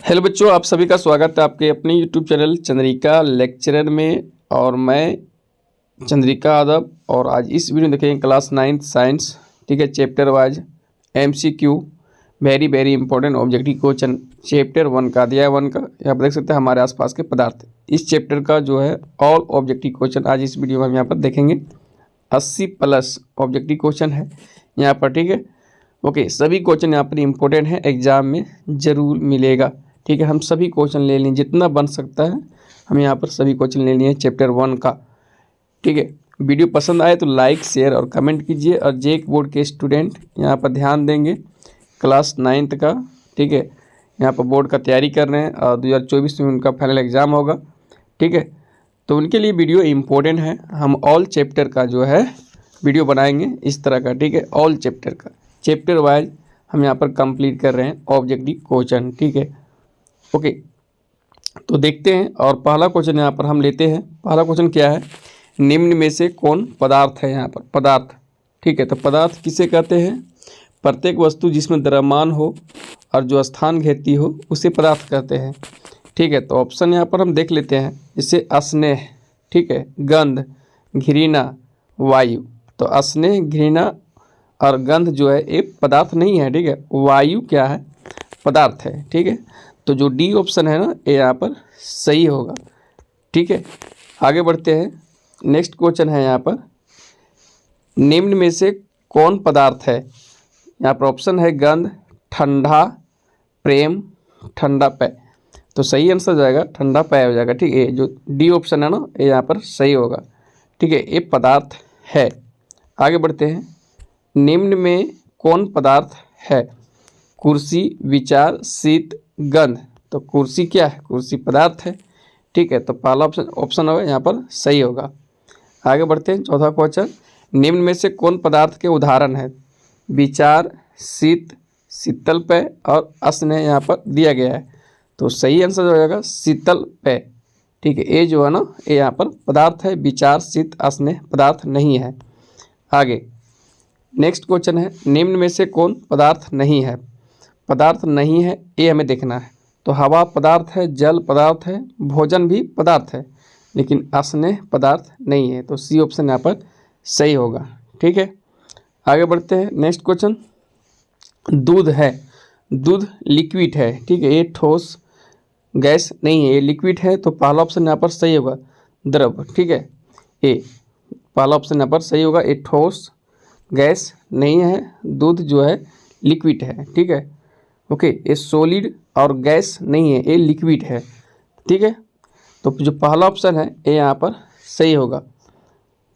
Hello बच्चों, आप सभी का स्वागत है आपके अपने यूट्यूब चैनल चंद्रिका लेक्चरर में। और मैं चंद्रिका यादव। और आज इस वीडियो में देखेंगे क्लास 9th साइंस, ठीक है, chapter wise MCQ very very important objective question chapter 1 का दिया है 1 का। यहाँ पर देख सकते हैं हमारे आसपास के पदार्थ। इस चैप्टर का जो है ऑल ऑब्जेक्टिव क्वेश्चन आज इस वीडियो में हम यहाँ पर देखेंगे। 80+ ऑब्जेक्टिव क्वेश्चन है यहाँ पर, ठीक है। ओके, सभी क्वेश्चन यहाँ पर इंपॉर्टेंट है, एग्जाम में ज़रूर मिलेगा, ठीक है। हम सभी क्वेश्चन ले लें जितना बन सकता है, हम यहाँ पर सभी क्वेश्चन ले लिए चैप्टर 1 का, ठीक है। वीडियो पसंद आए तो लाइक शेयर और कमेंट कीजिए। और जेक बोर्ड के स्टूडेंट यहाँ पर ध्यान देंगे, क्लास 9th का, ठीक है, यहाँ पर बोर्ड का तैयारी कर रहे हैं और 2024 में उनका फाइनल एग्ज़ाम होगा, ठीक है। तो उनके लिए वीडियो इम्पोर्टेंट है। हम ऑल चैप्टर का जो है वीडियो बनाएंगे इस तरह का, ठीक है। ऑल चैप्टर का चैप्टर वाइज हम यहाँ पर कंप्लीट कर रहे हैं ऑब्जेक्टिव क्वेश्चन, ठीक है। ओके, तो देखते हैं। और पहला क्वेश्चन यहाँ पर हम लेते हैं। पहला क्वेश्चन क्या है, निम्न में से कौन पदार्थ है। यहाँ पर पदार्थ, ठीक है। तो पदार्थ किसे कहते हैं, प्रत्येक वस्तु जिसमें द्रव्यमान हो और जो स्थान घेरती हो उसे पदार्थ कहते हैं, ठीक है। तो ऑप्शन यहाँ पर हम देख लेते हैं, जैसे स्नेह, ठीक है, गंध, घृणा, वायु। तो स्नेह, घृणा और गंध जो है ये पदार्थ नहीं है, ठीक है। वायु क्या है, पदार्थ है, ठीक है। तो जो डी ऑप्शन है ना, ये यहाँ पर सही होगा, ठीक है। आगे बढ़ते हैं। नेक्स्ट क्वेश्चन है यहाँ पर, निम्न में से कौन पदार्थ है। यहाँ पर ऑप्शन है गंध, ठंडा, प्रेम, ठंडा पेय। तो सही आंसर जाएगा ठंडा पेय हो जाएगा, ठीक है। जो डी ऑप्शन है ना, ये यहाँ पर सही होगा, ठीक है। ये पदार्थ है। आगे बढ़ते हैं। निम्न में कौन पदार्थ है, कुर्सी, विचार, शीत, गंध। तो कुर्सी क्या है, कुर्सी पदार्थ है, ठीक है। तो पहला ऑप्शन होगा यहाँ पर सही होगा। आगे बढ़ते हैं। चौथा क्वेश्चन, निम्न में से कौन पदार्थ के उदाहरण है, विचार, शीत, शीतल पेय और स्नेह यहाँ पर दिया गया है। तो सही आंसर हो जाएगा शीतल पेय, ठीक है। ये जो है ना, ये यहाँ पर पदार्थ है, विचार, शीत, स्नेह पदार्थ नहीं है। आगे नेक्स्ट क्वेश्चन है, निम्न में से कौन पदार्थ नहीं है। पदार्थ नहीं है ये हमें देखना है। तो हवा पदार्थ है, जल पदार्थ है, भोजन भी पदार्थ है, लेकिन स्नेह पदार्थ नहीं है। तो सी ऑप्शन यहाँ पर सही होगा, ठीक है। आगे बढ़ते हैं। नेक्स्ट क्वेश्चन, दूध है, दूध लिक्विड है, ठीक है। ये ठोस गैस नहीं है, ये लिक्विड है। तो पहला ऑप्शन यहाँ पर सही होगा द्रव, ठीक है। ये पहला ऑप्शन यहाँ पर सही होगा, ये ठोस गैस नहीं है, दूध जो है लिक्विड है, ठीक है। ओके, ये सॉलिड और गैस नहीं है, ये लिक्विड है, ठीक है। तो जो पहला ऑप्शन है ये यहाँ पर सही होगा,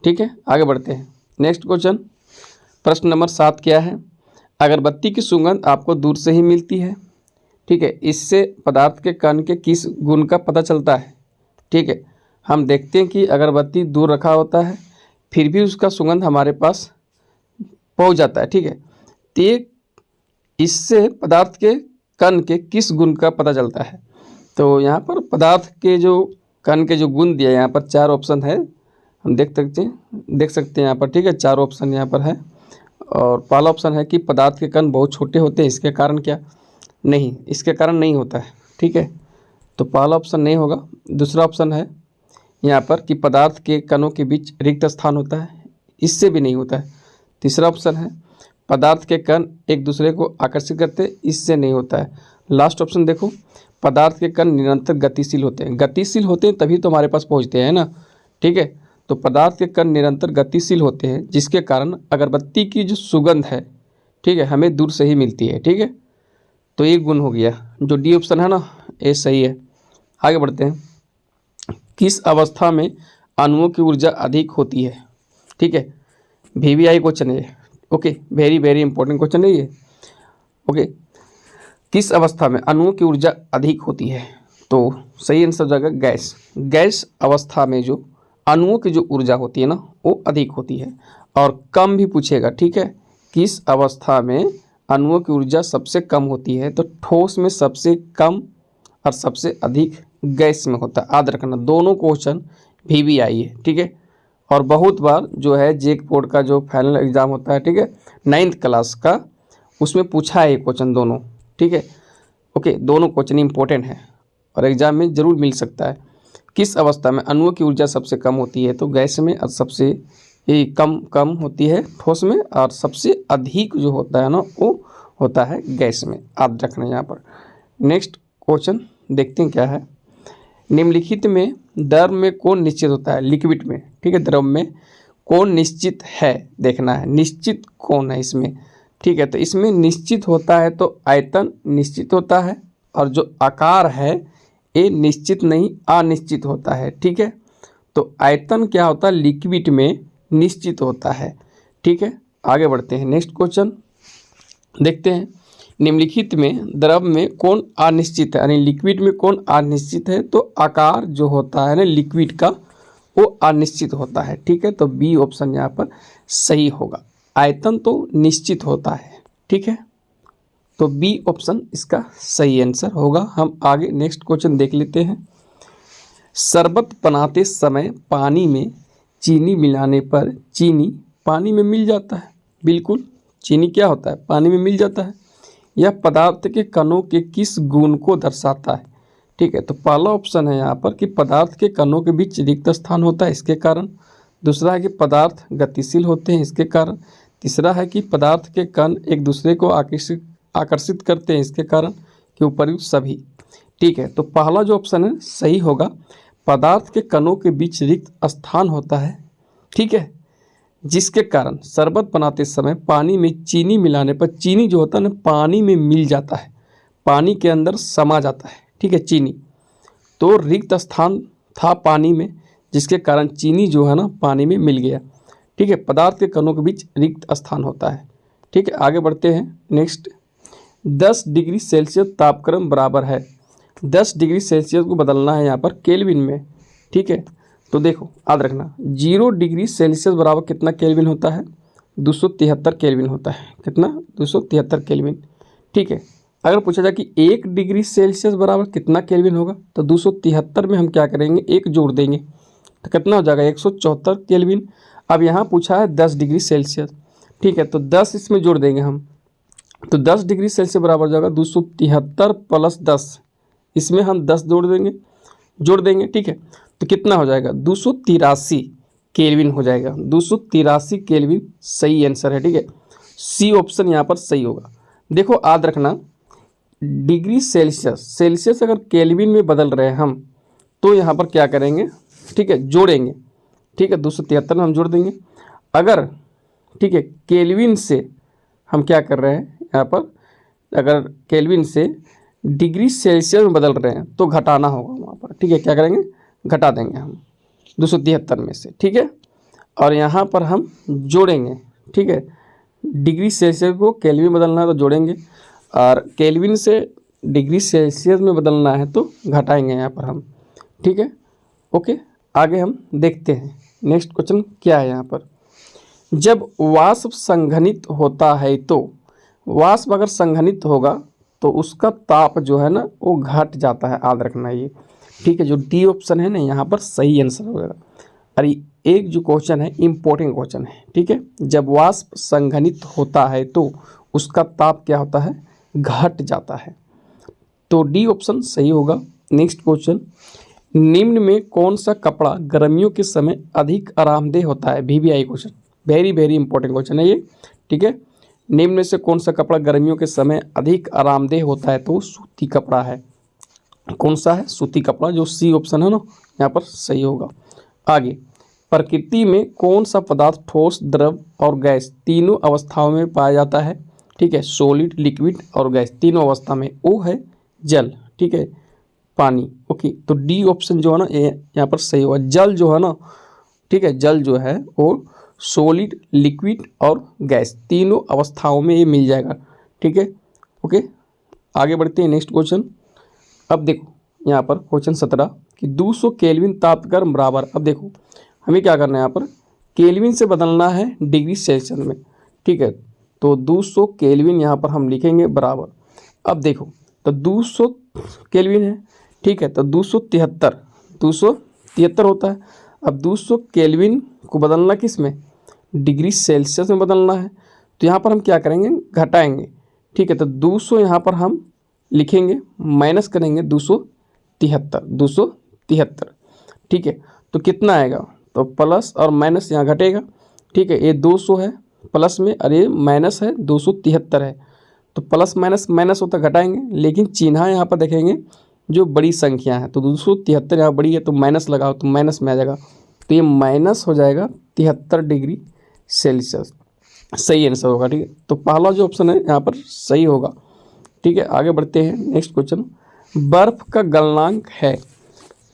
ठीक है। आगे बढ़ते हैं। नेक्स्ट क्वेश्चन, प्रश्न नंबर 7 क्या है, अगरबत्ती की सुगंध आपको दूर से ही मिलती है, ठीक है। इससे पदार्थ के कण के किस गुण का पता चलता है, ठीक है। हम देखते हैं कि अगरबत्ती दूर रखा होता है फिर भी उसका सुगंध हमारे पास पहुंच जाता है, ठीक है। तो ये इससे पदार्थ के कण के किस गुण का पता चलता है। तो यहाँ पर पदार्थ के जो कण के जो गुण दिया है, यहाँ पर 4 ऑप्शन है, हम देख सकते हैं यहाँ पर, ठीक है। 4 ऑप्शन यहाँ पर है। और पहला ऑप्शन है कि पदार्थ के कण बहुत छोटे होते हैं, इसके कारण क्या नहीं, इसके कारण नहीं होता है, ठीक है। तो पहला ऑप्शन नहीं होगा। दूसरा ऑप्शन है यहाँ पर कि पदार्थ के कणों के बीच रिक्त स्थान होता है, इससे भी नहीं होता है। तीसरा ऑप्शन है पदार्थ के कण एक दूसरे को आकर्षित करते हैं, इससे नहीं होता है। लास्ट ऑप्शन देखो, पदार्थ के कण निरंतर गतिशील होते हैं, गतिशील होते हैं तभी तो हमारे पास पहुंचते हैं ना, ठीक है। तो पदार्थ के कण निरंतर गतिशील होते हैं, जिसके कारण अगरबत्ती की जो सुगंध है, ठीक है, हमें दूर से ही मिलती है, ठीक है। तो ये गुण हो गया, जो डी ऑप्शन है ना, ये सही है। आगे बढ़ते हैं। किस अवस्था में अणुओं की ऊर्जा अधिक होती है, ठीक है। VVI क्वेश्चन है, okay, very very important question है ये। ओके, किस अवस्था में अणुओं की ऊर्जा अधिक होती है। तो सही आंसर हो जाएगा गैस। गैस अवस्था में जो अणुओं की जो ऊर्जा होती है ना, वो अधिक होती है। और कम भी पूछेगा, ठीक है, किस अवस्था में अणुओं की ऊर्जा सबसे कम होती है। तो ठोस में सबसे कम और सबसे अधिक गैस में होता है। याद रखना, दोनों क्वेश्चन VVI है, ठीक है। और बहुत बार जो है जेक बोर्ड का जो फाइनल एग्ज़ाम होता है, ठीक है, 9th क्लास का, उसमें पूछा है ये क्वेश्चन दोनों, ठीक है। ओके, दोनों क्वेश्चन इंपॉर्टेंट है और एग्जाम में जरूर मिल सकता है। किस अवस्था में अणुओं की ऊर्जा सबसे कम होती है? तो गैस में, और सबसे कम होती है ठोस में, और सबसे अधिक जो होता है ना वो होता है गैस में। याद रखना यहाँ पर। नेक्स्ट क्वेश्चन देखते हैं क्या है। निम्नलिखित में द्रव में कौन निश्चित होता है? लिक्विड में, ठीक है, द्रव में कौन निश्चित है देखना है। निश्चित कौन है इसमें? ठीक है, तो इसमें निश्चित होता है तो आयतन निश्चित होता है, और जो आकार है ये निश्चित नहीं अनिश्चित होता है। ठीक है, तो आयतन क्या होता है? लिक्विड में निश्चित होता है। ठीक है, आगे बढ़ते हैं। नेक्स्ट क्वेश्चन देखते हैं। निम्नलिखित में द्रव में कौन अनिश्चित है, यानी लिक्विड में कौन अनिश्चित है? तो आकार जो होता है ना लिक्विड का वो अनिश्चित होता है। ठीक है, तो बी ऑप्शन यहाँ पर सही होगा। आयतन तो निश्चित होता है। ठीक है, तो बी ऑप्शन इसका सही आंसर होगा। हम आगे नेक्स्ट क्वेश्चन देख लेते हैं। शरबत बनाते समय पानी में चीनी मिलाने पर चीनी पानी में मिल जाता है। बिल्कुल, चीनी क्या होता है? पानी में मिल जाता है। यह पदार्थ के कणों के किस गुण को दर्शाता है? ठीक है, तो पहला ऑप्शन है यहाँ पर कि पदार्थ के कणों के बीच रिक्त स्थान होता है, इसके कारण। दूसरा है कि पदार्थ गतिशील होते हैं, इसके कारण। तीसरा है कि पदार्थ के कण एक दूसरे को आकर्षित करते हैं, इसके कारण। कि उपर्युक्त सभी। ठीक है, तो पहला जो ऑप्शन है सही होगा। पदार्थ के कणों के बीच रिक्त स्थान होता है, ठीक है, जिसके कारण शरबत बनाते समय पानी में चीनी मिलाने पर चीनी जो होता है ना पानी में मिल जाता है, पानी के अंदर समा जाता है। ठीक है, चीनी तो रिक्त स्थान था पानी में, जिसके कारण चीनी जो है ना पानी में मिल गया। ठीक है, पदार्थ के कणों के बीच रिक्त स्थान होता है। ठीक है, आगे बढ़ते हैं। नेक्स्ट, 10 डिग्री सेल्सियस तापक्रम बराबर है। 10 डिग्री सेल्सियस को बदलना है यहाँ पर केल्विन में। ठीक है, तो देखो याद रखना 0 डिग्री सेल्सियस बराबर कितना केल्विन होता है? 273 केल्विन होता है। कितना? 273 केल्विन। ठीक है, अगर पूछा जाए कि 1 डिग्री सेल्सियस बराबर कितना केल्विन होगा, तो 273 में हम क्या करेंगे? 1 जोड़ देंगे, तो कितना हो जाएगा? 174 केल्विन। अब यहाँ पूछा है 10 डिग्री सेल्सियस। ठीक है, तो 10 इसमें जोड़ देंगे हम, तो 10 डिग्री सेल्सियस बराबर हो जाएगा 273 प्लस 10, इसमें हम 10 जोड़ देंगे। ठीक है, तो कितना हो जाएगा? 283 केल्विन हो जाएगा। 283 केल्विन सही आंसर है। ठीक है, सी ऑप्शन यहाँ पर सही होगा। देखो याद रखना, डिग्री सेल्सियस अगर केल्विन में बदल रहे हैं हम, तो यहाँ पर क्या करेंगे? ठीक है, जोड़ेंगे। ठीक है, 273 में हम जोड़ देंगे। अगर ठीक है केल्विन से हम क्या कर रहे हैं यहाँ पर, अगर केल्विन से डिग्री सेल्सियस में बदल रहे हैं तो घटाना होगा वहाँ पर। ठीक है, क्या करेंगे? घटा देंगे हम 273 में से। ठीक है, और यहाँ पर हम जोड़ेंगे। ठीक है, डिग्री सेल्सियस को केल्विन में बदलना है तो जोड़ेंगे, और केल्विन से डिग्री सेल्सियस में बदलना है तो घटाएंगे यहाँ पर हम। ठीक है, ओके, आगे हम देखते हैं। नेक्स्ट क्वेश्चन क्या है यहाँ पर। जब वाष्प संघनित होता है, तो वाष्प अगर संघनित होगा तो उसका ताप जो है ना वो घट जाता है। याद रखना ये। ठीक है, जो डी ऑप्शन है ना यहाँ पर सही आंसर होगा। अरे एक जो क्वेश्चन है इम्पोर्टेंट क्वेश्चन है। ठीक है, जब वाष्प संघनित होता है तो उसका ताप क्या होता है? घट जाता है। तो डी ऑप्शन सही होगा। नेक्स्ट क्वेश्चन, निम्न में कौन सा कपड़ा गर्मियों के समय अधिक आरामदेह होता है? VVI question, very very important question है ये। ठीक है, निम्न में से कौन सा कपड़ा गर्मियों के समय अधिक आरामदेह होता है? तो सूती कपड़ा है। कौन सा है? सूती कपड़ा, जो सी ऑप्शन है ना यहाँ पर सही होगा। आगे, प्रकृति में कौन सा पदार्थ ठोस, द्रव और गैस तीनों अवस्थाओं में पाया जाता है? ठीक है, सॉलिड, लिक्विड और गैस तीनों अवस्था में। वो है जल। ठीक है, पानी। ओके, तो डी ऑप्शन जो है ना ये यहाँ पर सही होगा। जल जो है ना, ठीक है, जल जो है वो सॉलिड, लिक्विड और गैस तीनों अवस्थाओं में ये मिल जाएगा। ठीक है, ओके, आगे बढ़ते हैं। नेक्स्ट क्वेश्चन, अब देखो यहाँ पर क्वेश्चन 17 कि 200 केल्विन तापक्रम बराबर। अब देखो हमें क्या करना है यहाँ पर, केल्विन से बदलना है डिग्री सेल्सियस में। ठीक है, तो 200 केल्विन यहाँ पर हम लिखेंगे बराबर। अब देखो तो 200 केल्विन है। ठीक है, तो 273 होता है। अब 200 केल्विन को बदलना किस में? डिग्री सेल्सियस में बदलना है। तो यहाँ पर हम क्या करेंगे? घटाएंगे। ठीक है, तो 200 यहाँ पर हम लिखेंगे, माइनस करेंगे 273, ठीक है। तो कितना आएगा, तो प्लस और माइनस यहाँ घटेगा, ठीक है। ये 200 है प्लस में और ये माइनस है 273 है, तो प्लस माइनस माइनस होता घटाएंगे, लेकिन चिन्ह यहाँ पर देखेंगे जो बड़ी संख्या है, तो 273 यहाँ बड़ी है तो माइनस लगाओ तो माइनस में आ जाएगा, तो ये माइनस हो जाएगा 73 डिग्री सेल्सियस। सही आंसर होगा, ठीक है। तो पहला जो ऑप्शन है यहाँ पर सही होगा, ठीक है। आगे बढ़ते हैं, नेक्स्ट क्वेश्चन। बर्फ का गलनांक है,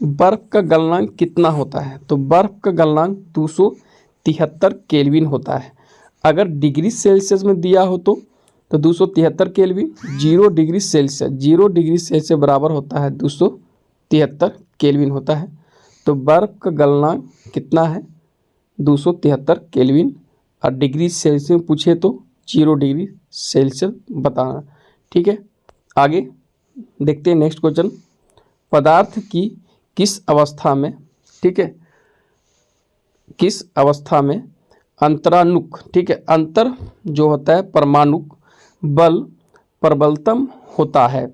बर्फ का गलनांक कितना होता है, तो बर्फ का गलनांक 273 केल्विन होता है। अगर डिग्री सेल्सियस में दिया हो तो 273 kelvin, 0 degree Celsius, 0 degree Celsius बराबर होता है 273 केल्विन होता है। तो बर्फ का गलनांक कितना है, 273 केल्विन, और डिग्री सेल्सियस में पूछे तो 0 डिग्री सेल्सियस बताना, ठीक है। आगे देखते हैं नेक्स्ट क्वेश्चन। पदार्थ की किस अवस्था में, ठीक है, किस अवस्था में अंतराणुक, ठीक है, अंतर जो होता है परमाणुक बल प्रबलतम होता है,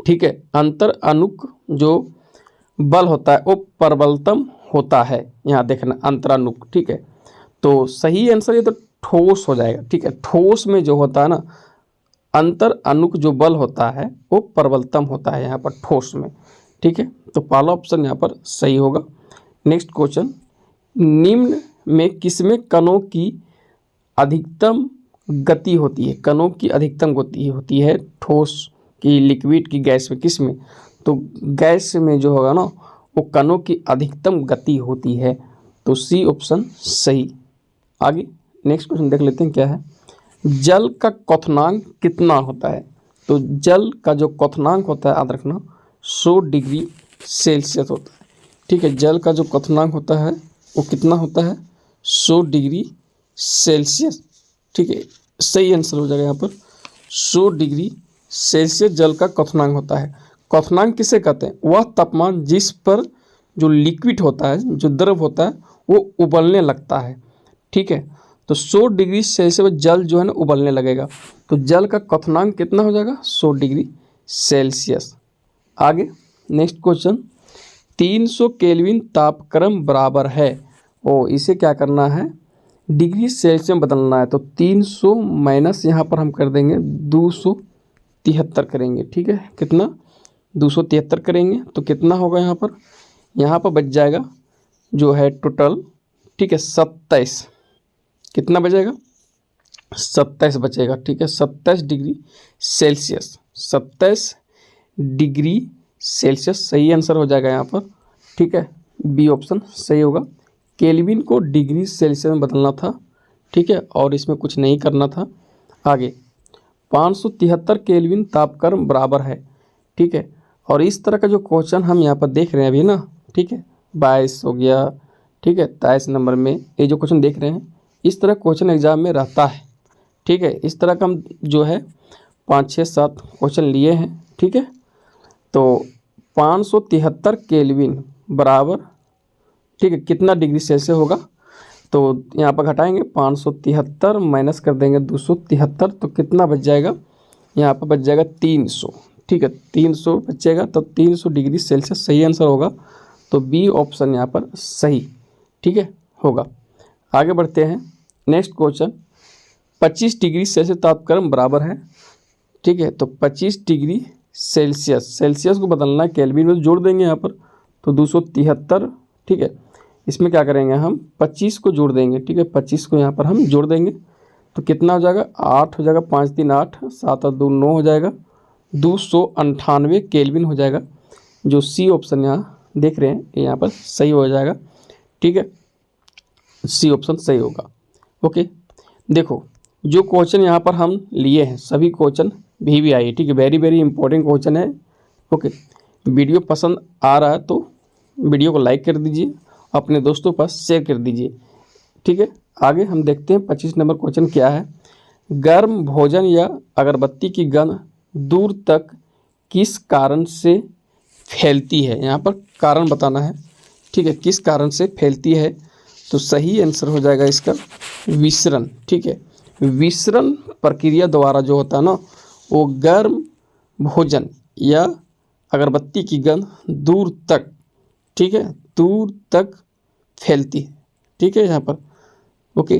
ठीक है। अंतर अणुक जो बल होता है वो प्रबलतम होता है, यहाँ देखना अंतराणुक, ठीक है। तो सही आंसर ये तो ठोस हो जाएगा, ठीक है। ठोस में जो होता है ना अंतर अणुक जो बल होता है वो प्रबलतम होता है यहाँ पर ठोस में, ठीक है। तो पहला ऑप्शन यहाँ पर सही होगा। Next question. निम्न में किसमें कणों की अधिकतम गति होती है, कणों की अधिकतम गति होती है, ठोस की, लिक्विड की, गैस में, किस में, तो गैस में जो होगा ना वो कणों की अधिकतम गति होती है, तो सी ऑप्शन सही। आगे नेक्स्ट क्वेश्चन देख लेते हैं क्या है। जल का क्वथनांक कितना होता है, तो जल का जो क्वथनांक होता है याद रखना 100 डिग्री सेल्सियस होता है, ठीक है। जल का जो क्वथनांक होता है वो कितना होता है, 100 डिग्री सेल्सियस, ठीक है। सही आंसर हो जाएगा यहाँ पर 100 डिग्री सेल्सियस जल का क्वथनांक होता है। क्वथनांक किसे कहते हैं, वह तापमान जिस पर जो लिक्विड होता है, जो द्रव होता है वो उबलने लगता है, ठीक है। तो 100 डिग्री सेल्सियस जल जो है ना उबलने लगेगा, तो जल का क्वथनांक कितना हो जाएगा, 100 डिग्री सेल्सियस। आगे नेक्स्ट क्वेश्चन। 300 केल्विन तापक्रम बराबर है, ओ इसे क्या करना है, डिग्री सेल्सियस में बदलना है, तो 300 माइनस यहाँ पर हम कर देंगे 273 करेंगे, ठीक है। कितना, 273 करेंगे तो कितना होगा यहाँ पर बच जाएगा जो है टोटल, ठीक है, 27, कितना बचेगा, 27 बचेगा, ठीक है। 27 डिग्री सेल्सियस, 27 डिग्री सेल्सियस सही आंसर हो जाएगा यहाँ पर, ठीक है। बी ऑप्शन सही होगा। केल्विन को डिग्री सेल्सियस में बदलना था, ठीक है, और इसमें कुछ नहीं करना था। आगे 573 केल्विन तापक्रम बराबर है, ठीक है। और इस तरह का जो क्वेश्चन हम यहाँ पर देख रहे हैं अभी ना, ठीक है, 22 हो गया, ठीक है, 23 नंबर में ये जो क्वेश्चन देख रहे हैं इस तरह क्वेश्चन एग्जाम में रहता है, ठीक है। इस तरह का हम जो है 5, 6, 7 क्वेश्चन लिए हैं, ठीक है। तो 573 केल्विन बराबर, ठीक है, कितना डिग्री सेल्सियस होगा, तो यहाँ पर घटाएंगे 573 माइनस कर देंगे 273, तो कितना बच जाएगा, यहाँ पर बच जाएगा 300, ठीक है, 300 बचेगा, तो 300 डिग्री सेल्सियस सही आंसर होगा, तो बी ऑप्शन यहाँ पर सही, ठीक है, होगा। आगे बढ़ते हैं, नेक्स्ट क्वेश्चन। 25 डिग्री सेल्सियस तापक्रम बराबर है, ठीक है। तो 25 डिग्री सेल्सियस को बदलना है केल्विन में, जोड़ देंगे यहाँ पर, तो 273, ठीक है। इसमें क्या करेंगे हम 25 को जोड़ देंगे, ठीक है, 25 को यहाँ पर हम जोड़ देंगे, तो कितना हो जाएगा, 8 हो जाएगा, 5 3 8, 7 और 2 9 हो जाएगा, 298 केल्विन हो जाएगा। जो सी ऑप्शन यहाँ देख रहे हैं यहाँ पर सही हो जाएगा, ठीक है, सी ऑप्शन सही होगा। ओके, देखो जो क्वेश्चन यहाँ पर हम लिए हैं सभी क्वेश्चन भी आई है, ठीक है, वेरी वेरी इंपॉर्टेंट क्वेश्चन है। ओके, वीडियो पसंद आ रहा है तो वीडियो को लाइक कर दीजिए, अपने दोस्तों पर शेयर कर दीजिए, ठीक है। आगे हम देखते हैं 25 नंबर क्वेश्चन क्या है। गर्म भोजन या अगरबत्ती की गंध दूर तक किस कारण से फैलती है, यहाँ पर कारण बताना है, ठीक है, किस कारण से फैलती है, तो सही आंसर हो जाएगा इसका विसरण, ठीक है। विसरण प्रक्रिया द्वारा जो होता है ना वो गर्म भोजन या अगरबत्ती की गंध दूर तक, ठीक है, दूर तक फैलती है, ठीक है यहाँ पर। ओके,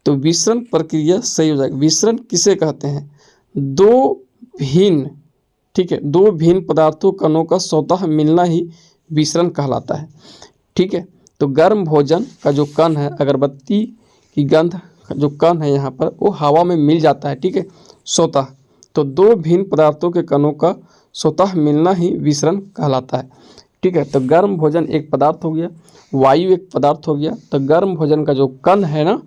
तो विसरण प्रक्रिया सही हो जाएगी। विसरण किसे कहते हैं? दो भिन्न, ठीक है, दो भिन्न पदार्थों कणों का स्वतः मिलना ही विसरण कहलाता है, ठीक है। तो गर्म भोजन का जो कण है, अगरबत्ती की गंध का जो कण है यहाँ पर, वो हवा में मिल जाता है, ठीक है, स्वतः। तो दो भिन्न पदार्थों के कणों का स्वतः मिलना ही विसरण कहलाता है, ठीक है। तो गर्म भोजन एक पदार्थ हो गया, वायु एक पदार्थ हो गया। तो गर्म भोजन का जो कण है ना,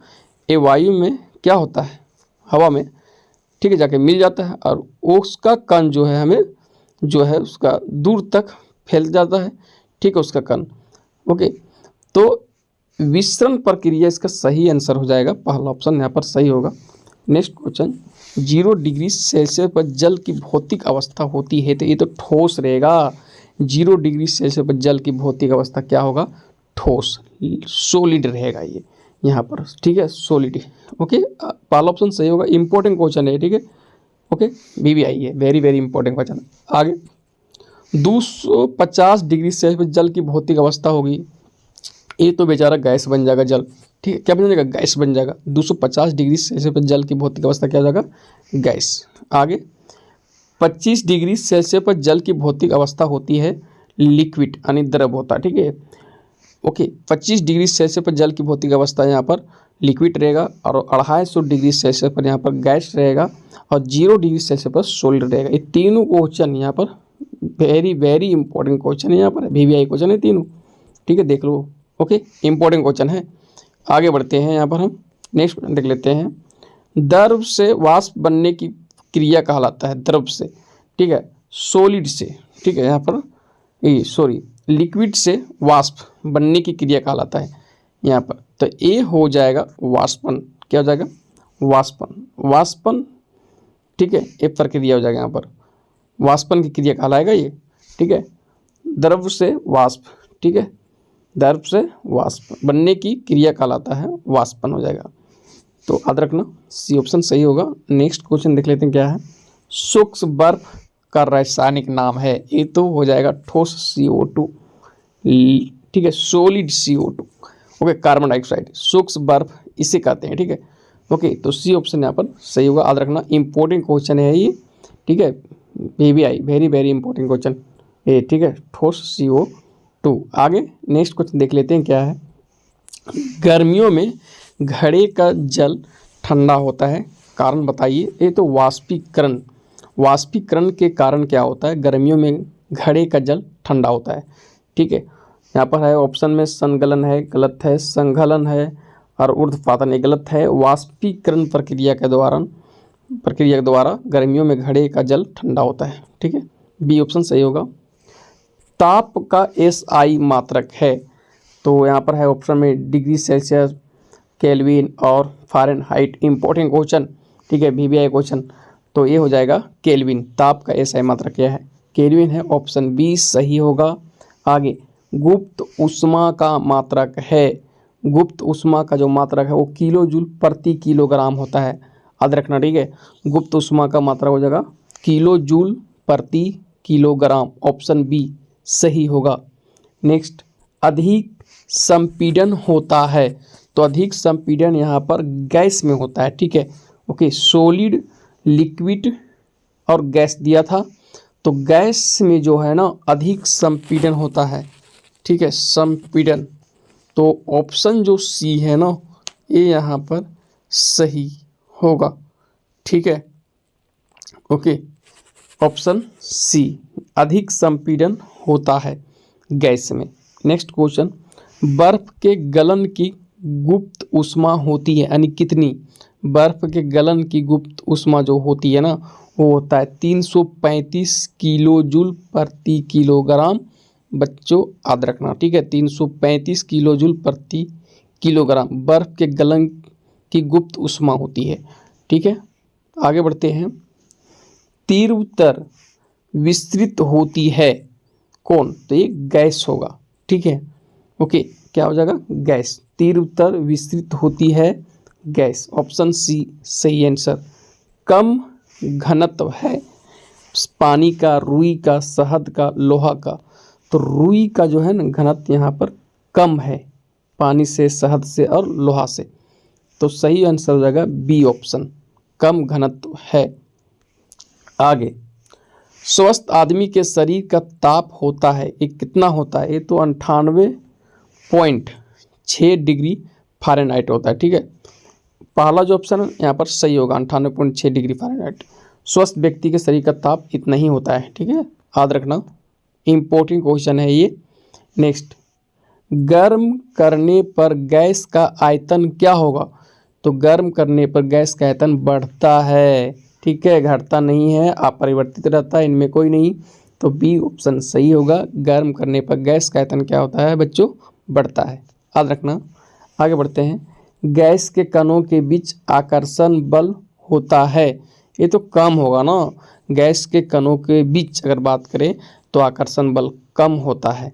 ये वायु में क्या होता है, हवा में, ठीक है, जाके मिल जाता है, और उसका कण जो है हमें जो है उसका दूर तक फैल जाता है, ठीक है, उसका कण। ओके, तो विसरण प्रक्रिया इसका सही आंसर हो जाएगा, पहला ऑप्शन यहाँ पर सही होगा। नेक्स्ट क्वेश्चन, 0 डिग्री सेल्सियस पर जल की भौतिक अवस्था होती है, तो ये तो ठोस रहेगा। 0 डिग्री सेल्सियस पर जल की भौतिक अवस्था क्या होगा? ठोस, सॉलिड रहेगा ये यहाँ पर, ठीक है, सॉलिड। ओके, पहला ऑप्शन सही होगा। इंपॉर्टेंट क्वेश्चन है, ठीक है। ओके, BBI है, वेरी वेरी इंपॉर्टेंट क्वेश्चन। आगे, 250 डिग्री सेल्सियस पर जल की भौतिक अवस्था होगी, ये तो बेचारा गैस बन जाएगा जल, ठीक है, क्या बन जाएगा? गैस बन जाएगा। 250 डिग्री सेल्सियस पर जल की भौतिक अवस्था क्या हो जाएगा? गैस। आगे, 25 डिग्री सेल्सियस पर जल की भौतिक अवस्था होती है लिक्विड, यानी द्रव होता है, ठीक है। ओके, 25 डिग्री सेल्सियस पर जल की भौतिक अवस्था यहाँ पर लिक्विड रहेगा, और 250 डिग्री सेल्सियस पर यहाँ पर गैस रहेगा, और 0 डिग्री सेल्सियस पर सॉलिड रहेगा। ये तीनों क्वेश्चन यहाँ पर वेरी वेरी इंपॉर्टेंट क्वेश्चन है, यहाँ पर BBI क्वेश्चन है तीनों, ठीक है, देख लो। ओके, इंपॉर्टेंट क्वेश्चन है। आगे बढ़ते हैं, यहाँ पर हम नेक्स्ट देख लेते हैं। द्रव से वाष्प बनने की क्रिया कहलाता है, द्रव से, ठीक है, सॉलिड से, ठीक है, यहाँ पर ये सॉरी लिक्विड से वाष्प बनने की क्रिया कहलाता है यहाँ पर। तो ये हो जाएगा वाष्पन, क्या हो जाएगा? वाष्पन, वाष्पन, ठीक है, ये प्रक्रिया हो जाएगा यहाँ पर, वाष्पन की क्रिया कहलाएगा ये, ठीक है। द्रव से वाष्प, ठीक है, द्रव से वाष्प बनने की क्रिया कहलाता है, वाष्पन हो जाएगा। तो याद रखना, सी ऑप्शन सही होगा। नेक्स्ट क्वेश्चन देख लेते हैं क्या है। सूक्ष्म बर्फ का रासायनिक नाम है, ये तो हो जाएगा ठोस CO2, ठीक है, solid CO2। Okay, carbon dioxide, सूक्ष्म बर्फ इसे कहते हैं, ठीक है। ओके, तो सी ऑप्शन यहाँ पर सही होगा, याद रखना, इंपॉर्टेंट क्वेश्चन है ये, ठीक है, BBI very very important question ये, ठीक है, ठोस CO2। आगे नेक्स्ट क्वेश्चन देख लेते हैं क्या है। गर्मियों में घड़े का जल ठंडा होता है, कारण बताइए। ये तो वाष्पीकरण, वाष्पीकरण के कारण क्या होता है? गर्मियों में घड़े का जल ठंडा होता है, ठीक है। यहाँ पर है ऑप्शन में संगलन है, गलत है, संघलन है, और ऊर्ध्वपातन ये गलत है। वाष्पीकरण प्रक्रिया के द्वारा गर्मियों में घड़े का जल ठंडा होता है, ठीक है, बी ऑप्शन सही होगा। ताप का SI मात्रक है, तो यहाँ पर है ऑप्शन में डिग्री सेल्सियस, केल्विन और फ़ारेनहाइट। इंपॉर्टेंट क्वेश्चन, ठीक है, BBI क्वेश्चन। तो ये हो जाएगा केल्विन, ताप का SI मात्रक क्या है? केल्विन है, ऑप्शन बी सही होगा। आगे, गुप्त ऊष्मा का मात्रक है, गुप्त ऊष्मा का जो मात्रक है वो किलो जूल प्रति किलोग्राम होता है, याद रखना, ठीक है। गुप्त ऊष्मा का मात्रक हो जाएगा किलो जूल प्रति किलोग्राम, ऑप्शन बी सही होगा। नेक्स्ट, अधिक संपीड़न होता है, तो अधिक संपीड़न यहाँ पर गैस में होता है, ठीक है। ओके, सॉलिड, लिक्विड और गैस दिया था, तो गैस में जो है ना अधिक संपीड़न होता है, ठीक है, संपीड़न। तो ऑप्शन जो सी है ना, ये यहाँ पर सही होगा, ठीक है। ओके, ऑप्शन सी, अधिक संपीड़न होता है गैस में। नेक्स्ट क्वेश्चन, बर्फ के गलन की गुप्त ऊष्मा होती है, यानी कितनी? बर्फ के गलन की गुप्त ऊष्मा जो होती है ना, वो होता है 335 किलो जूल प्रति किलोग्राम। बच्चों याद रखना, ठीक है, 335 किलो जूल प्रति किलोग्राम बर्फ के गलन की गुप्त ऊष्मा होती है, ठीक है। आगे बढ़ते हैं। तीव्रतर विस्तृत होती है कौन? तो ये गैस होगा, ठीक है। ओके, क्या हो जाएगा? गैस। तीव्रतर विस्तृत होती है गैस, ऑप्शन सी सही आंसर। कम घनत्व है, पानी का, रुई का, शहद का, लोहा का। तो रुई का जो है ना घनत्व यहाँ पर कम है पानी से, शहद से और लोहा से। तो सही आंसर हो जाएगा बी ऑप्शन, कम घनत्व है। आगे, स्वस्थ आदमी के शरीर का ताप होता है, ये कितना होता है? ये तो 98.6 डिग्री फ़ारेनहाइट होता है। ठीक है, पहला जो ऑप्शन है यहाँ पर सही होगा, 98.6 डिग्री फ़ारेनहाइट। स्वस्थ व्यक्ति के शरीर का ताप इतना ही होता है। ठीक है, याद रखना, इम्पोर्टेंट क्वेश्चन है ये। नेक्स्ट, गर्म करने पर गैस का आयतन क्या होगा? तो गर्म करने पर गैस का आयतन बढ़ता है। ठीक है, घटता नहीं है, अपरिवर्तित रहता है, इनमें कोई नहीं। तो बी ऑप्शन सही होगा, गर्म करने पर गैस का आयतन क्या होता है बच्चों? बढ़ता है, याद रखना। आगे बढ़ते हैं, गैस के कणों के बीच आकर्षण बल होता है, ये तो कम होगा ना। गैस के कणों के बीच अगर बात करें तो आकर्षण बल कम होता है।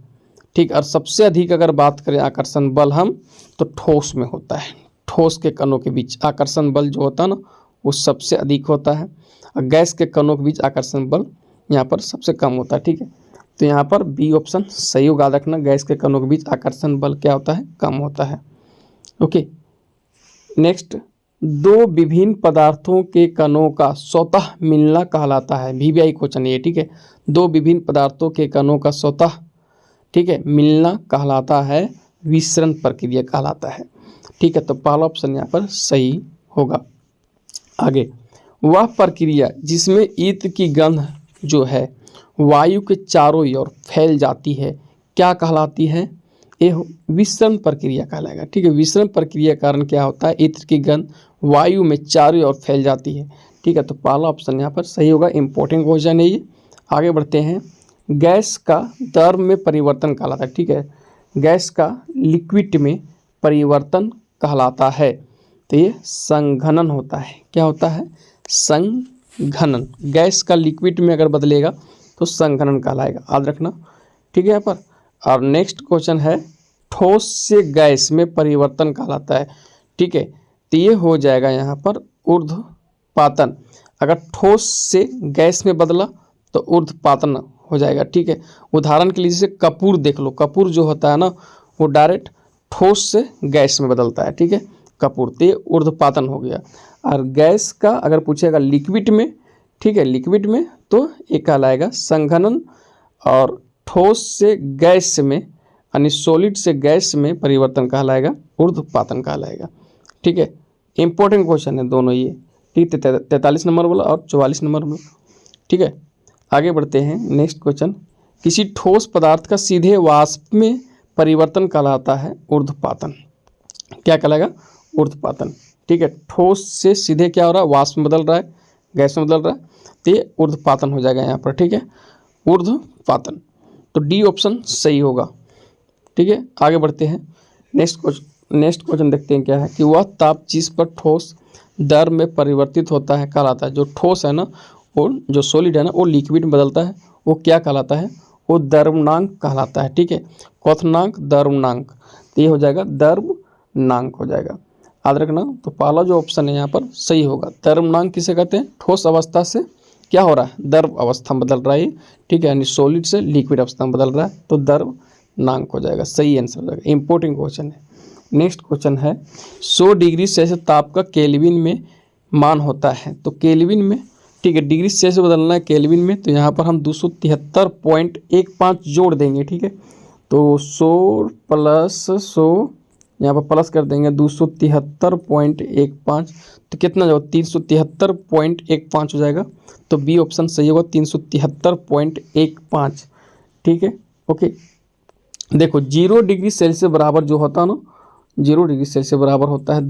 ठीक, और सबसे अधिक अगर बात करें आकर्षण बल हम, तो ठोस में होता है। ठोस के कणों के बीच आकर्षण बल जो होता है ना वो सबसे अधिक होता है, और गैस के कणों के बीच आकर्षण बल यहाँ पर सबसे कम होता है। ठीक है, तो यहाँ पर बी ऑप्शन सही होगा, याद रखना, गैस के कणों के बीच आकर्षण बल क्या होता है? कम होता है। ओके, नेक्स्ट, दो विभिन्न पदार्थों के कणों का स्वतः मिलना कहलाता है। वीवीआई क्वेश्चन ये। ठीक है, दो विभिन्न पदार्थों के कणों का स्वतः, ठीक है, मिलना कहलाता है विसरण प्रक्रिया कहलाता है। ठीक है, तो पहला ऑप्शन यहाँ पर सही होगा। आगे, वह प्रक्रिया जिसमें ईंट की गंध जो है वायु के चारों ओर फैल जाती है क्या कहलाती है? ये विसरण प्रक्रिया कहलाएगा। ठीक है, विसरण प्रक्रिया के कारण क्या होता है? ईंट की गंध वायु में चारों ओर फैल जाती है। ठीक है, तो पहला ऑप्शन यहाँ पर सही होगा, इंपॉर्टेंट क्वेश्चन है ये। आगे बढ़ते हैं, गैस का द्रव में परिवर्तन कहलाता है। ठीक है, गैस का लिक्विड में परिवर्तन कहलाता है, तो ये संघनन होता है। क्या होता है? संघनन। गैस का लिक्विड में अगर बदलेगा तो संघनन कहलाएगा, याद रखना। ठीक है, यहाँ पर। और नेक्स्ट क्वेश्चन है, ठोस से गैस में परिवर्तन कहलाता है। ठीक है, तो ये हो जाएगा यहाँ पर ऊर्ध्वपातन। अगर ठोस से गैस में बदला तो ऊर्ध्वपातन हो जाएगा। ठीक है, उदाहरण के लिए जैसे कपूर देख लो, कपूर जो होता है ना वो डायरेक्ट ठोस से गैस में बदलता है। ठीक है, कपूर, तो ये ऊर्ध्वपातन हो गया। और गैस का अगर पूछेगा लिक्विड में, ठीक है, लिक्विड में, तो ये कहलाएगा संघनन। और ठोस से गैस में यानी सॉलिड से गैस में परिवर्तन कहलाएगा ऊर्ध्वपातन कहलाएगा। ठीक है, इंपॉर्टेंट क्वेश्चन है दोनों ये। ठीक, 43 नंबर वाला और 44 नंबर वाला। ठीक है, आगे बढ़ते हैं। नेक्स्ट क्वेश्चन, किसी ठोस पदार्थ का सीधे वाष्प में परिवर्तन कहलाता है ऊर्ध्वपातन। क्या कहलाएगा? ऊर्ध्वपातन। ठीक है, ठोस से सीधे क्या हो रहा है? वाष्प में बदल रहा है, गैस में बदल रहा है, तो ये ऊर्ध्वपातन हो जाएगा यहाँ पर। ठीक है, ऊर्ध्वपातन, तो डी ऑप्शन सही होगा। ठीक है, आगे बढ़ते हैं। नेक्स्ट क्वेश्चन देखते हैं क्या है कि वह ताप जिस पर ठोस द्रव में परिवर्तित होता है कहलाता है। जो ठोस है ना, वो जो सॉलिड है ना वो लिक्विड में बदलता है, वो क्या कहलाता है? वो द्रव्यनांक कहलाता है। ठीक है, क्वथनांक, द्रव्यनांक, तो ये हो जाएगा द्रव्यनांक हो जाएगा, याद रखना। तो पहला जो ऑप्शन है यहाँ पर सही होगा। द्रव्यनांक किसे कहते हैं? ठोस अवस्था से क्या हो रहा है? द्रव अवस्था में बदल रहा है। ठीक है, यानी सॉलिड से लिक्विड अवस्था में बदल रहा है, तो द्रव्यनांक हो जाएगा, सही आंसर हो जाएगा। इंपॉर्टेंट क्वेश्चन है। नेक्स्ट क्वेश्चन है, 100 डिग्री सेल्सियस ताप का केल्विन में मान होता है। तो केल्विन में, ठीक है, डिग्री सेल्सियस बदलना है केल्विन में, तो यहाँ पर हम 273.15 जोड़ देंगे। ठीक है, तो 100 प्लस 100 यहाँ पर प्लस कर देंगे 273.15, तो कितना जो 373.15 हो जाएगा। तो बी ऑप्शन सही होगा, 373.15। ठीक है, ओके। देखो 0 डिग्री सेल्सियस बराबर जो होता है ना, 0 डिग्री सेल्सियस बराबर होता है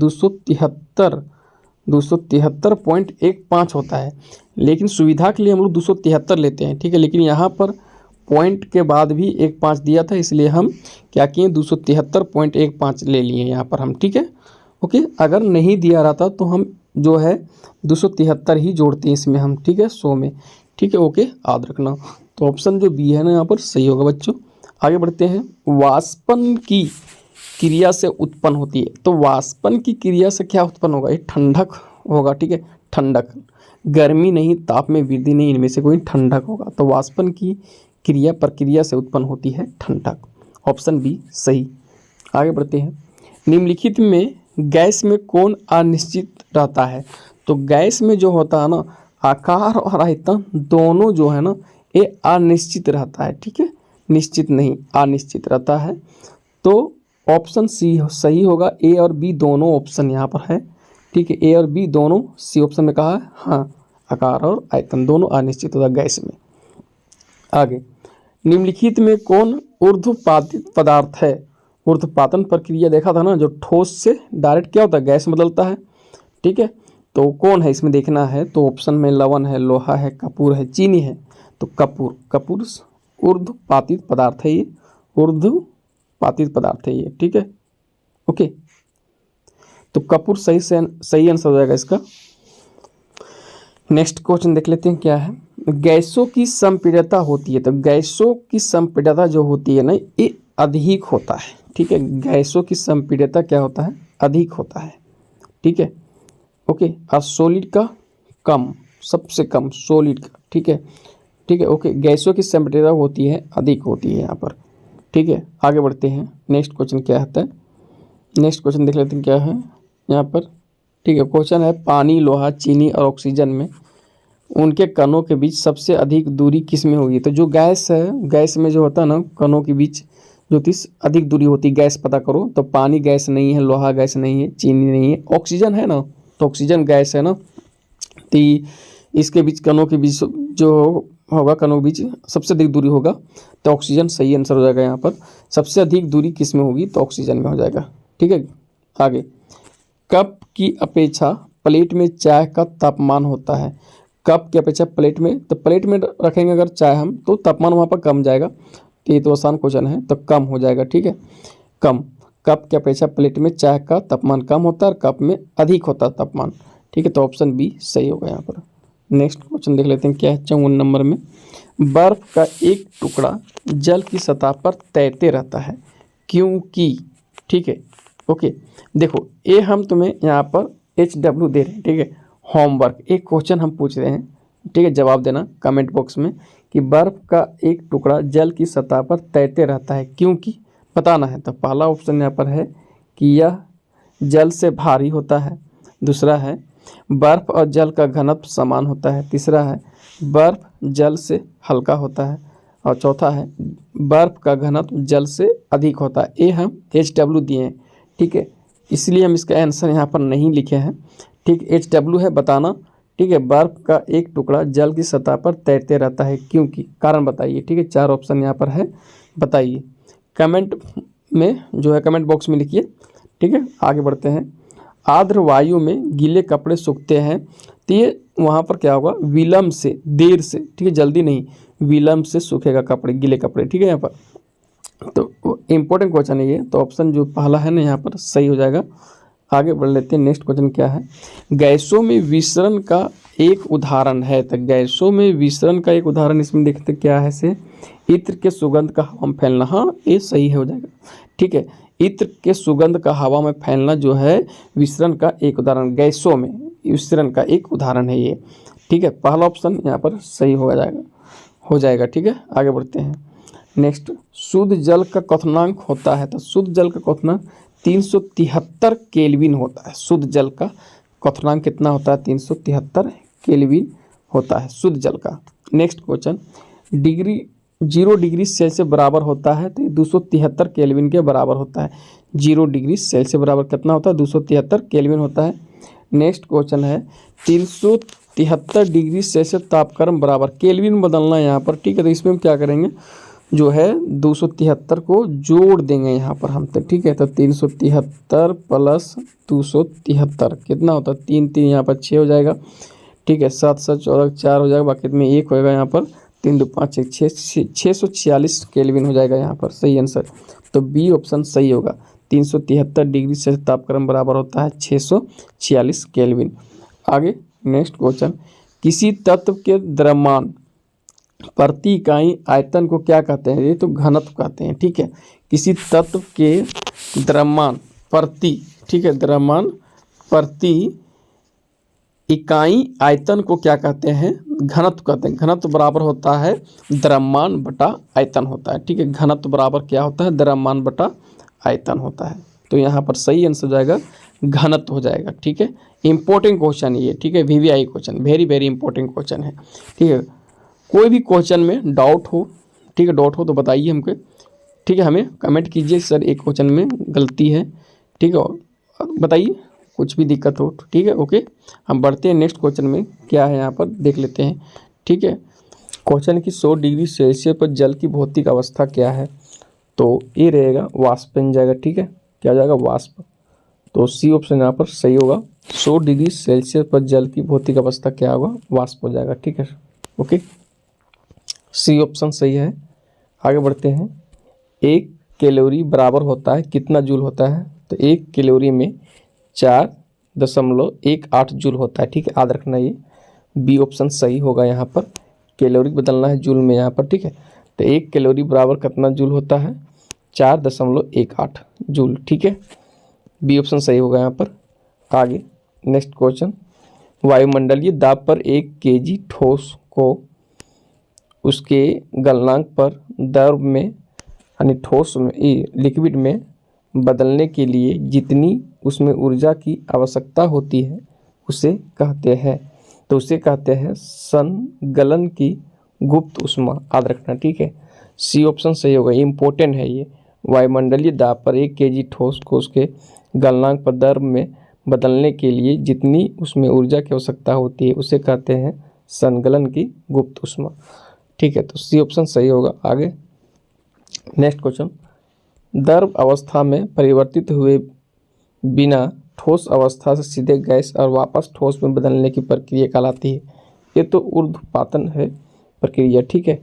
273.15 होता है। लेकिन सुविधा के लिए हम लोग 273 लेते हैं। ठीक है, लेकिन यहाँ पर पॉइंट के बाद भी 15 दिया था, इसलिए हम क्या किए 273.15 ले लिए यहाँ पर हम। ठीक है, ओके। अगर नहीं दिया रहता तो हम जो है 273 ही जोड़ते हैं इसमें हम। ठीक है, 100 में। ठीक है, ओके, याद रखना। तो ऑप्शन जो बी है ना यहाँ पर सही होगा बच्चों। आगे बढ़ते हैं। वाष्पन की क्रिया से उत्पन्न होती है। तो वाष्पन की क्रिया से क्या उत्पन्न होगा? ये ठंडक होगा। ठीक है, ठंडक। गर्मी नहीं, ताप में वृद्धि नहीं, इनमें से कोई ठंडक होगा। तो वाष्पन की क्रिया प्रक्रिया से उत्पन्न होती है ठंडक। ऑप्शन बी सही। आगे बढ़ते हैं। निम्नलिखित में गैस में कौन अनिश्चित रहता है? तो गैस में जो होता है ना, आकार और आयतन दोनों जो है ना, ये अनिश्चित रहता है। ठीक है, निश्चित नहीं, अनिश्चित रहता है। तो ऑप्शन सी सही होगा। ए और बी दोनों ऑप्शन यहाँ पर है। ठीक है, ए और बी दोनों सी ऑप्शन में कहा है। हाँ, आकार और आयतन दोनों अनिश्चित होता है गैस में। आगे, निम्नलिखित में कौन ऊर्ध्वपातित पदार्थ है? ऊर्ध्वपातन प्रक्रिया देखा था ना, जो ठोस से डायरेक्ट क्या होता है, गैस में बदलता है। ठीक है, तो कौन है इसमें देखना है। तो ऑप्शन में लवण है, लोहा है, कपूर है, चीनी है। तो कपूर, कपूर ऊर्ध्वपातित पदार्थ है, ये ऊर्ध्वपातित पदार्थ है ये। ठीक है, ओके, तो कपूर सही आंसर हो जाएगा इसका। नेक्स्ट क्वेश्चन देख लेते हैं क्या है। गैसों की संपीड्यता होती है, तो गैसों की संपीड्यता जो होती है ना, ये अधिक होता है। ठीक है, गैसों की संपीड्यता क्या होता है, अधिक होता है। ठीक है, ओके, और सॉलिड का कम, सबसे कम सॉलिड का। ठीक है, ठीक है, ओके, गैसों की संपीड्यता होती है, अधिक होती है यहाँ पर। ठीक है, आगे बढ़ते हैं। नेक्स्ट क्वेश्चन क्या आता है, नेक्स्ट क्वेश्चन देख लेते हैं क्या है यहाँ पर। ठीक है, क्वेश्चन है पानी, लोहा, चीनी और ऑक्सीजन में उनके कणों के बीच सबसे अधिक दूरी किस में होगी? तो जो गैस है, गैस में जो होता है ना, कणों के बीच जो अधिक दूरी होती है, गैस पता करो। तो पानी गैस नहीं है, लोहा गैस नहीं है, चीनी नहीं है, ऑक्सीजन है ना, तो ऑक्सीजन गैस है ना। तो इसके बीच कणों के बीच जो होगा, कणों के बीच सबसे अधिक दूरी होगा, तो ऑक्सीजन सही आंसर हो जाएगा यहाँ पर। सबसे अधिक दूरी किस में होगी? तो ऑक्सीजन में हो जाएगा। ठीक है, आगे, कप की अपेक्षा प्लेट में चाय का तापमान होता है। कप की अपेक्षा प्लेट में, तो प्लेट में रखेंगे अगर चाय हम, तो तापमान वहाँ पर कम जाएगा। तो ये तो आसान क्वेश्चन है, तो कम हो जाएगा। ठीक है, कम, कप की अपेक्षा प्लेट में चाय का तापमान कम होता है और कप में अधिक होता है तापमान। ठीक है, तो ऑप्शन बी सही होगा यहाँ पर। नेक्स्ट क्वेश्चन देख लेते हैं क्या है 54 नंबर में। बर्फ का एक टुकड़ा जल की सतह पर तैरते रहता है क्योंकि। ठीक है, ओके, देखो ये हम तुम्हें यहाँ पर HW दे रहे हैं। ठीक है, होमवर्क, एक क्वेश्चन हम पूछ रहे हैं। ठीक है, जवाब देना कमेंट बॉक्स में कि बर्फ का एक टुकड़ा जल की सतह पर तैरते रहता है क्योंकि बताना है। तो पहला ऑप्शन यहाँ पर है कि यह जल से भारी होता है। दूसरा है बर्फ और जल का घनत्व समान होता है। तीसरा है बर्फ जल से हल्का होता है। और चौथा है बर्फ का घनत्व जल से अधिक होता है। ये हम HW दिए हैं। ठीक है, इसलिए हम इसका आंसर यहाँ पर नहीं लिखे हैं। ठीक, HW है बताना। ठीक है, बर्फ का एक टुकड़ा जल की सतह पर तैरते रहता है क्योंकि, कारण बताइए। ठीक है, 4 ऑप्शन यहाँ पर है, बताइए। कमेंट में जो है, कमेंट बॉक्स में लिखिए। ठीक है, आगे बढ़ते हैं। आर्द्र वायु में गीले कपड़े सूखते हैं, तो ये वहाँ पर क्या होगा, विलम्ब से, देर से। ठीक है, जल्दी नहीं, विलम्ब से सूखेगा कपड़े, गीले कपड़े। ठीक है, यहाँ पर तो इम्पोर्टेंट क्वेश्चन है ये, तो ऑप्शन जो पहला है ना यहाँ पर सही हो जाएगा। आगे बढ़ लेते हैं। नेक्स्ट क्वेश्चन क्या है, गैसों में विसरण का एक उदाहरण है। तो गैसों में विसरण का एक उदाहरण इसमें देखते क्या है से, इत्र के सुगंध का हवा में फैलना। हाँ, ये सही हो जाएगा। ठीक है, इत्र के सुगंध का हवा में फैलना जो है विसरण का एक उदाहरण, गैसों में विसरण का एक उदाहरण है ये। ठीक है, पहला ऑप्शन यहाँ पर सही हो जाएगा। ठीक है, आगे बढ़ते हैं। नेक्स्ट, शुद्ध जल का क्वथनांक होता है। तो शुद्ध जल का क्वथनांक 373 केल्विन होता है। शुद्ध जल का क्वथनांक कितना होता है? 373 केल्विन होता है शुद्ध जल का। नेक्स्ट क्वेश्चन, 0 डिग्री सेल्सियस बराबर होता है, तो 273 केल्विन के बराबर होता है। 0 डिग्री सेल्सियस बराबर कितना होता है? 273 केल्विन होता है। नेक्स्ट क्वेश्चन है 373 डिग्री सेल्सियस तापक्रम बराबर, केल्विन बदलना है यहाँ पर। ठीक है, तो इसमें हम क्या करेंगे, जो है 273 को जोड़ देंगे यहाँ पर हम। तो ठीक है, तो 373 प्लस 273 कितना होता है? 3 3 यहाँ पर 6 हो जाएगा। ठीक है, 7 7 14 4 हो जाएगा, बाकी में 1 होएगा यहाँ पर। 3 2 5 1 646 केल्विन हो जाएगा यहाँ पर सही आंसर। तो बी ऑप्शन सही होगा। 373 डिग्री से तापक्रम बराबर होता है 646 केल्विन। आगे नेक्स्ट क्वेश्चन, किसी तत्व के द्रव्यमान प्रति इकाई आयतन को क्या कहते हैं? ये तो घनत्व कहते हैं। ठीक है, किसी तत्व के द्रव्यमान प्रति, ठीक है, द्रव्यमान प्रति इकाई आयतन को क्या कहते हैं? घनत्व कहते हैं। घनत्व बराबर होता है द्रव्यमान बटा आयतन होता है। ठीक है, घनत्व बराबर क्या होता है? द्रव्यमान बटा आयतन होता है। तो यहाँ पर सही आंसर हो जाएगा घनत्व हो जाएगा। ठीक है, इंपॉर्टेंट क्वेश्चन ये। ठीक है, VVI question, very very important question है। ठीक है, कोई भी क्वेश्चन में डाउट हो, ठीक है, डाउट हो तो बताइए हमको। ठीक है, हमें कमेंट कीजिए सर एक क्वेश्चन में गलती है। ठीक है, बताइए कुछ भी दिक्कत हो तो। ठीक है, ओके, हम बढ़ते हैं नेक्स्ट क्वेश्चन में। क्या है यहाँ पर देख लेते हैं। ठीक है, क्वेश्चन की 100 डिग्री सेल्सियस पर जल की भौतिक अवस्था क्या है? तो ये रहेगा वाष्प बन जाएगा। ठीक है, क्या जाएगा? वाष्प। तो सी ऑप्शन यहाँ पर सही होगा। 100 डिग्री सेल्सियस पर जल की भौतिक अवस्था क्या होगा? वाष्प हो जाएगा। ठीक है, ओके, सी ऑप्शन सही है। आगे बढ़ते हैं। 1 कैलोरी बराबर होता है कितना जूल होता है? तो 1 कैलोरी में 4.18 जूल होता है। ठीक है, याद रखना ये बी ऑप्शन सही होगा। यहाँ पर कैलोरी बदलना है जूल में यहाँ पर। ठीक है, तो 1 कैलोरी बराबर कितना जूल होता है? 4.18 जूल। ठीक है, बी ऑप्शन सही होगा यहाँ पर। आगे नेक्स्ट क्वेश्चन। वायुमंडलीय दाब पर 1 केजी ठोस को उसके गलनांक पर द्रव में यानी ठोस में लिक्विड में बदलने के लिए जितनी उसमें ऊर्जा की आवश्यकता होती है उसे कहते हैं। तो उसे कहते हैं संगलन की गुप्त ऊष्मा। याद रखना। ठीक है, सी ऑप्शन सही होगा, इम्पोर्टेंट है ये। वायुमंडलीय दाब पर 1 केजी ठोस को उसके गलनांक पर द्रव में बदलने के लिए जितनी उसमें ऊर्जा की आवश्यकता होती है उसे कहते हैं संगलन की गुप्त ऊष्मा। ठीक है, तो सी ऑप्शन सही होगा। आगे नेक्स्ट क्वेश्चन। द्रव अवस्था में परिवर्तित हुए बिना ठोस अवस्था से सीधे गैस और वापस ठोस में बदलने की प्रक्रिया कहलाती है। ये तो ऊर्ध्वपातन है प्रक्रिया। ठीक है,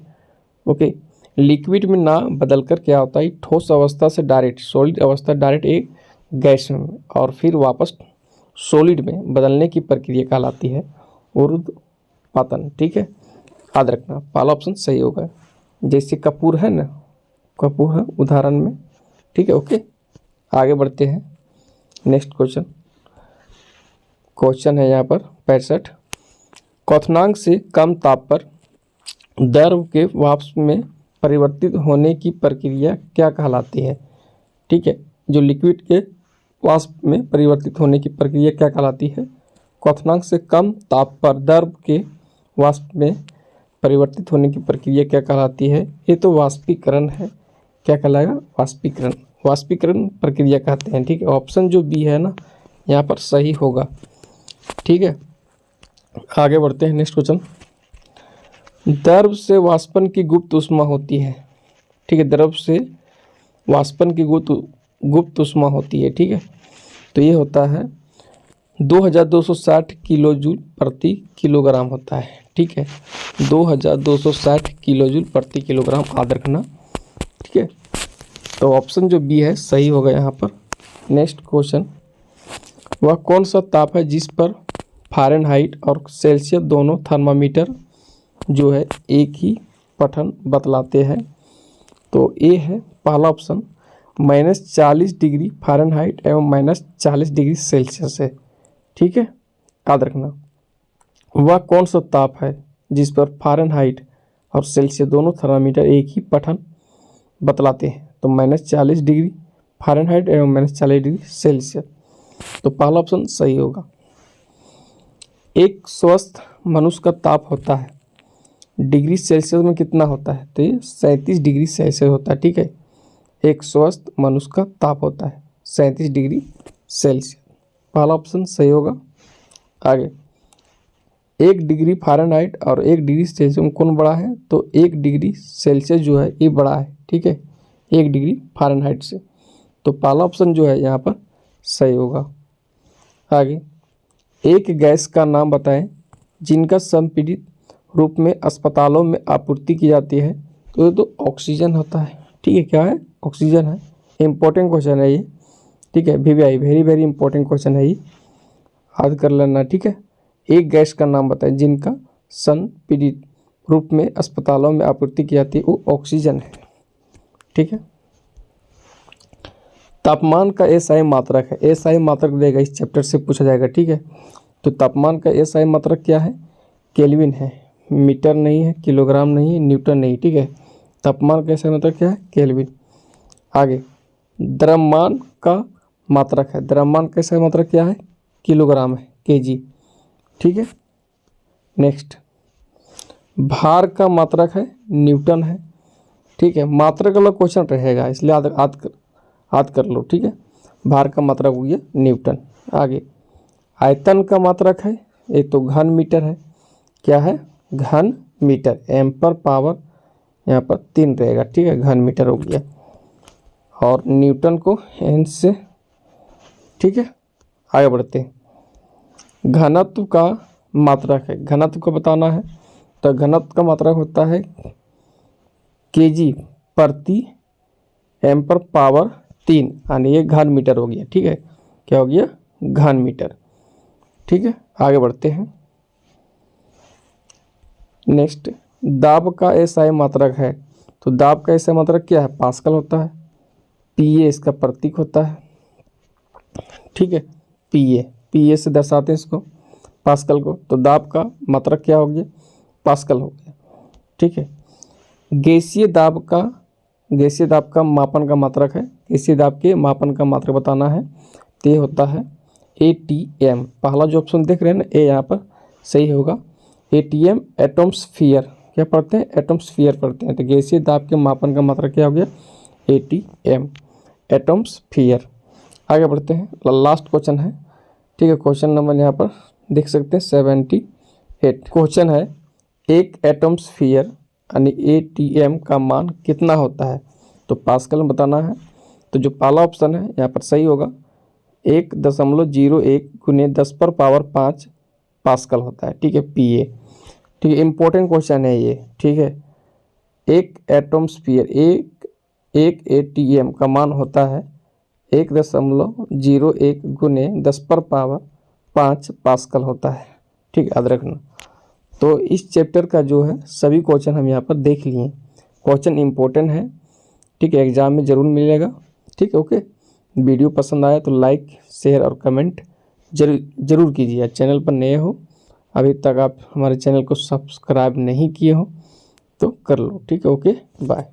ओके, लिक्विड में ना बदलकर क्या होता है? ठोस अवस्था से डायरेक्ट सॉलिड अवस्था डायरेक्ट एक गैस में और फिर वापस सॉलिड में बदलने की प्रक्रिया कहलाती है ऊर्ध्वपातन। ठीक है, याद रखना पहला ऑप्शन सही होगा। जैसे कपूर है ना, कपूर है उदाहरण में। ठीक है, ओके, आगे बढ़ते हैं। Next question. क्वेश्चन है यहाँ पर 65। क्वथनांक से कम ताप पर द्रव के वाष्प में परिवर्तित होने की प्रक्रिया क्या कहलाती है? ठीक है, जो लिक्विड के वाष्प में परिवर्तित होने की प्रक्रिया क्या कहलाती है? क्वथनांक से कम ताप पर द्रव के वाष्प में परिवर्तित होने की प्रक्रिया क्या कहलाती है? ये तो वाष्पीकरण है। क्या कहलाएगा? वाष्पीकरण। वाष्पीकरण प्रक्रिया कहते हैं। ठीक है, ऑप्शन जो बी है ना यहाँ पर सही होगा। ठीक है, आगे बढ़ते हैं। Next question. द्रव से वाष्पन की गुप्त ऊष्मा होती है। ठीक है, द्रव से वाष्पन की गुप्त ऊष्मा होती है। ठीक है, तो ये होता है 2260 किलो जूल प्रति किलोग्राम होता है। ठीक है, 2260 किलो जूल प्रति किलोग्राम याद रखना। ठीक है, तो ऑप्शन जो बी है सही होगा यहाँ पर। Next question. वह कौन सा ताप है जिस पर फ़ारेनहाइट और सेल्सियस दोनों थर्मामीटर जो है एक ही पठन बतलाते हैं? तो ये है पहला ऑप्शन -40 डिग्री फ़ारेनहाइट एवं -40 डिग्री सेल्सियस है। ठीक है, याद रखना। वह कौन सा ताप है जिस पर फ़ारेनहाइट और सेल्सियस दोनों थर्मामीटर एक ही पठन बतलाते हैं? तो -40 डिग्री फ़ारेनहाइट एवं -40 डिग्री सेल्सियस। तो पहला ऑप्शन सही होगा। एक स्वस्थ मनुष्य का ताप होता है डिग्री सेल्सियस में कितना होता है? तो ये 37 डिग्री सेल्सियस होता है। ठीक है, एक स्वस्थ मनुष्य का ताप होता है 37 डिग्री सेल्सियस। पहला ऑप्शन सही होगा। आगे 1 डिग्री फ़ारेनहाइट और 1 डिग्री सेल्सियस में कौन बड़ा है? तो 1 डिग्री सेल्सियस जो है ये बड़ा है। ठीक है, 1 डिग्री फ़ारेनहाइट से। तो पहला ऑप्शन जो है यहाँ पर सही होगा। आगे एक गैस का नाम बताएं जिनका संपीड़ित रूप में अस्पतालों में आपूर्ति की जाती है? तो ये तो ऑक्सीजन होता है। ठीक है, क्या है? ऑक्सीजन है। इंपॉर्टेंट क्वेश्चन है ये। ठीक है, VVI very very important question है ये, याद कर लेना। ठीक है, एक गैस का नाम बताएं जिनका संपीड़ित रूप में अस्पतालों में आपूर्ति की जाती है, वो ऑक्सीजन है। ठीक है, तापमान का एसआई मात्रक है। एसआई मात्रक देगा इस चैप्टर से पूछा जाएगा। ठीक है, तो तापमान का एसआई मात्रक क्या है, केल्विन है, मीटर नहीं है, किलोग्राम नहीं है, न्यूटन नहीं, ठीक है। तापमान का एसआई मात्रक क्या है, केल्विन। आगे द्रव्यमान का मात्रक है, द्रव्यमान का एसआई मात्रक क्या है, किलोग्राम है, केजी, ठीक है। नेक्स्ट भार का मात्रक है, न्यूटन है, ठीक है। मात्रक वाला क्वेश्चन रहेगा इसलिए याद कर लो, ठीक है। भार का मात्रक हो गया न्यूटन। आगे आयतन का मात्रक है, एक तो घन मीटर है, क्या है, घन मीटर, एम पर पावर यहाँ पर 3 रहेगा, ठीक है, घन मीटर हो गया। और न्यूटन को एन से, ठीक है। आगे बढ़ते हैं, घनत्व का मात्रक है, घनत्व को बताना है तो घनत्व का मात्रक होता है केजी प्रति एम पर पावर 3, यानी ये घन मीटर हो गया, ठीक है। क्या हो गया, घन मीटर, ठीक है। आगे बढ़ते हैं। नेक्स्ट दाब का एसआई मात्रक है, तो दाब का एसआई मात्रक क्या है, पास्कल होता है, पीए इसका प्रतीक होता है, ठीक है। पीए से दर्शाते हैं इसको, पास्कल को। तो दाब का मात्रक क्या हो गया, पास्कल हो गया, ठीक है। गैसीय दाब का मापन का मात्रक है, गैसीय दाब के मापन का मात्रक बताना है तो ये होता है एटीएम। पहला जो ऑप्शन देख रहे हैं ना, ए यहाँ पर सही होगा, एटीएम एटमॉस्फेयर, क्या पढ़ते हैं, एटमॉस्फेयर पढ़ते हैं। तो गैसीय दाब के मापन का मात्रक क्या हो गया, एटीएम, एटमॉस्फेयर। आगे बढ़ते हैं, लास्ट क्वेश्चन है, ठीक है। क्वेश्चन नंबर यहाँ पर देख सकते हैं 78। क्वेश्चन है एक एटमॉस्फेयर यानी एटीएम का मान कितना होता है, तो पास्कल में बताना है। तो जो पहला ऑप्शन है यहाँ पर सही होगा, 1.01 गुने 10 पर पावर 5 पास्कल होता है, ठीक है, पीए, ठीक है। इम्पोर्टेंट क्वेश्चन है ये, ठीक है। एक एटमॉस्फेयर, एक एटीएम का मान होता है 1.01 गुने 10 पर पावर 5 पास्कल होता है, ठीक है, याद रखना। तो इस चैप्टर का जो है सभी क्वेश्चन हम यहाँ पर देख लिए। क्वेश्चन इम्पोर्टेंट है, ठीक है, एग्जाम में ज़रूर मिलेगा, ठीक है। ओके, वीडियो पसंद आया तो लाइक शेयर और कमेंट जरूर कीजिए। चैनल पर नए हो, अभी तक आप हमारे चैनल को सब्सक्राइब नहीं किए हो तो कर लो, ठीक है। Okay, bye.